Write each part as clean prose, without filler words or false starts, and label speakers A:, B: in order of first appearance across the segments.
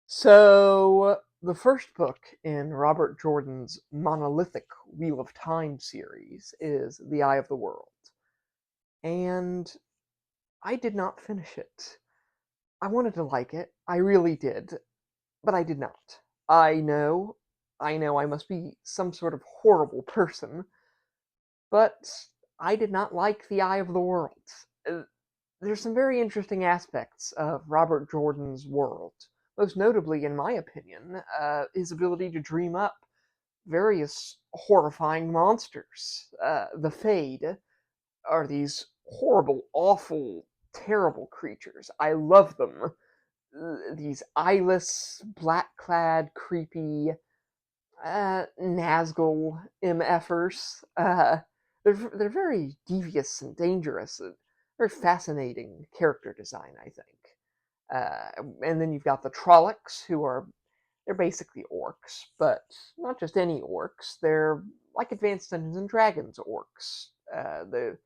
A: So, the first book in Robert Jordan's monolithic Wheel of Time series is The Eye of the World. And I did not finish it. I wanted to like it. I really did. But I did not. I know. I know I must be some sort of horrible person. But I did not like The Eye of the World. Uh, There's some very interesting aspects of Robert Jordan's world. Most notably, in my opinion, his ability to dream up various horrifying monsters. The Fade are these horrible, awful, terrible creatures. I love them. These eyeless, black-clad, creepy Nazgul MFers. They're very devious and dangerous. Very fascinating character design, I think. And then you've got the Trollocs, who are they're basically orcs, but not just any orcs. They're like Advanced Dungeons and Dragons orcs. The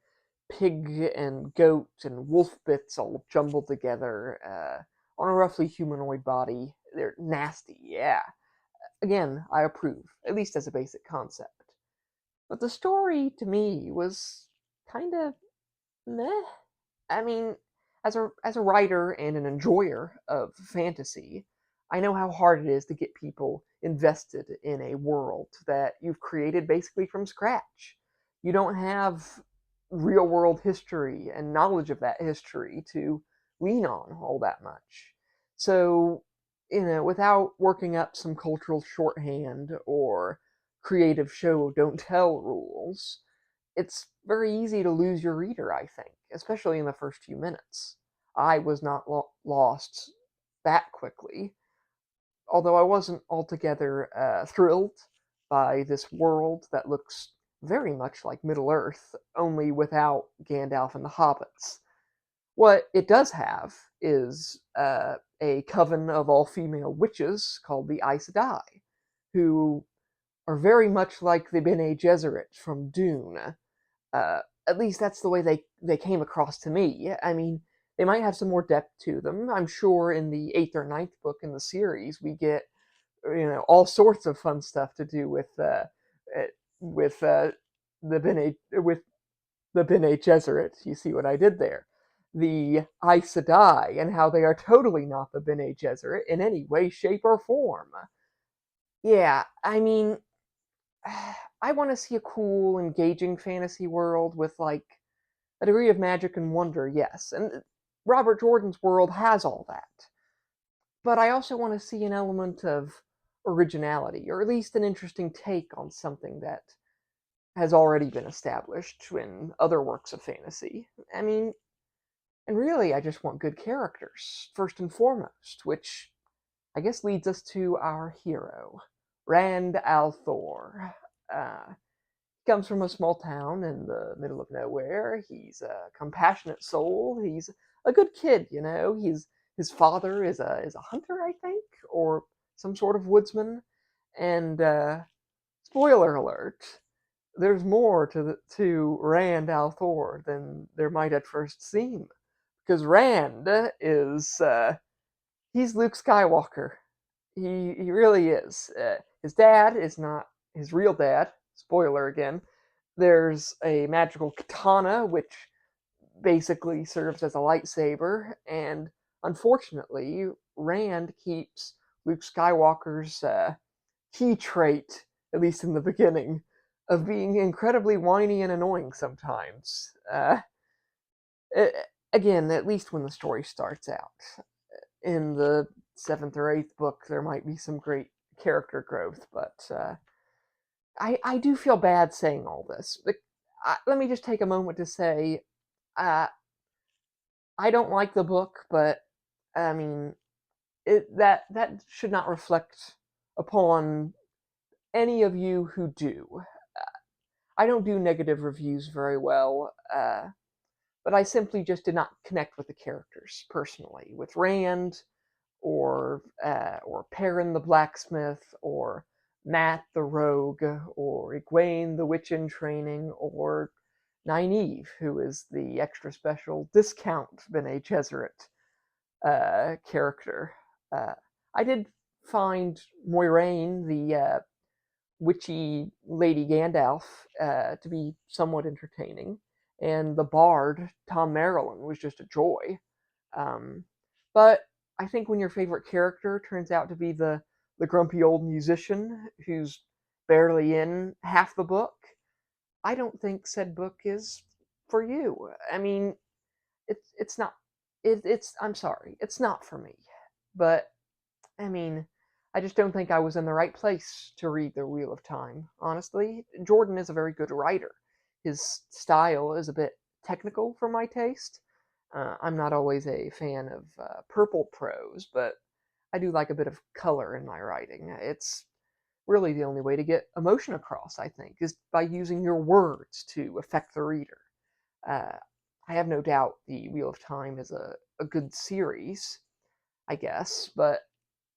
A: pig and goat and wolf bits all jumbled together on a roughly humanoid body. They're nasty, yeah. Again, I approve, at least as a basic concept. But the story, to me, was kind of meh. I mean, as a writer and an enjoyer of fantasy, I know how hard it is to get people invested in a world that you've created basically from scratch. You don't have real world history and knowledge of that history to lean on all that much. So, without working up some cultural shorthand or creative show don't tell rules, it's very easy to lose your reader, I think, especially in the first few minutes. I was not lost that quickly, although I wasn't altogether thrilled by this world that looks very much like Middle Earth, only without Gandalf and the hobbits. What it does have is a coven of all female witches called the Aes Sedai, who are very much like the Bene Gesserit from Dune. At least that's the way they came across to me. I mean, they might have some more depth to them. I'm sure in the eighth or ninth book in the series we get all sorts of fun stuff to do uh, with the Bene Gesserit. You see what I did there? The Aes Sedai and how they are totally not the Bene Gesserit in any way, shape, or form. Yeah, I mean, I want to see a cool, engaging fantasy world with like a degree of magic and wonder, yes. And Robert Jordan's world has all that. But I also want to see an element of originality, or at least an interesting take on something that has already been established in other works of fantasy. I mean, and really, I just want good characters, first and foremost, which I guess leads us to our hero, Rand al'Thor. He comes from a small town in the middle of nowhere. He's a compassionate soul. He's a good kid, you know. His father is a hunter, I think, or some sort of woodsman. And spoiler alert: there's more to Rand al'Thor than there might at first seem, because Rand is he's Luke Skywalker. He really is. His dad is not his real dad. Spoiler again. There's a magical katana which basically serves as a lightsaber, and unfortunately, Rand keeps Luke Skywalker's key trait, at least in the beginning, of being incredibly whiny and annoying sometimes. Uh, Again, at least when the story starts out. In the seventh or eighth book, there might be some great character growth, but I do feel bad saying all this. But let me just take a moment to say uh, I don't like the book, but I mean that should not reflect upon any of you who do. I don't do negative reviews very well, but I simply just did not connect with the characters personally. With Rand, or Perrin the blacksmith, or Matt the rogue, or Egwene the witch in training, or Nynaeve, who is the extra special discount Bene Gesserit character. Uh, I did find Moiraine, the witchy Lady Gandalf, to be somewhat entertaining, and the bard Tom Marilyn was just a joy. Um, but I think when your favorite character turns out to be the grumpy old musician who's barely in half the book, I don't think said book is for you. I mean, it's not. It's I'm sorry, it's not for me. But I mean, I just don't think I was in the right place to read The Wheel of Time. Honestly, Jordan is a very good writer. His style is a bit technical for my taste. I'm not always a fan of purple prose, but I do like a bit of color in my writing. It's really the only way to get emotion across, I think, is by using your words to affect the reader. Uh, I have no doubt The Wheel of Time is a good series, I guess, but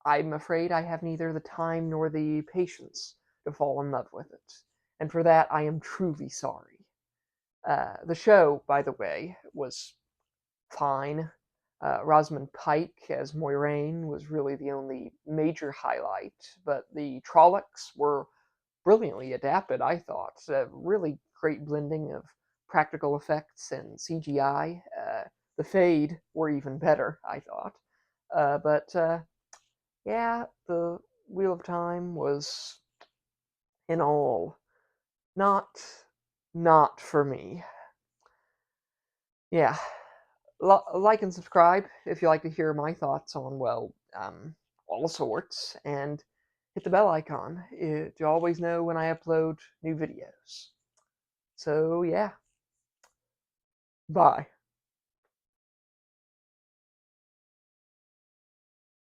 A: I'm afraid I have neither the time nor the patience to fall in love with it. And for that, I am truly sorry. The show, by the way, was fine. Rosamund Pike as Moiraine was really the only major highlight, but the Trollocs were brilliantly adapted, I thought. A really great blending of practical effects and CGI. The Fade were even better, I thought. But yeah, the Wheel of Time was, in all, not not for me. Yeah, like and subscribe if you like to hear my thoughts on, well, all sorts, and hit the bell icon to always know when I upload new videos. So yeah, bye.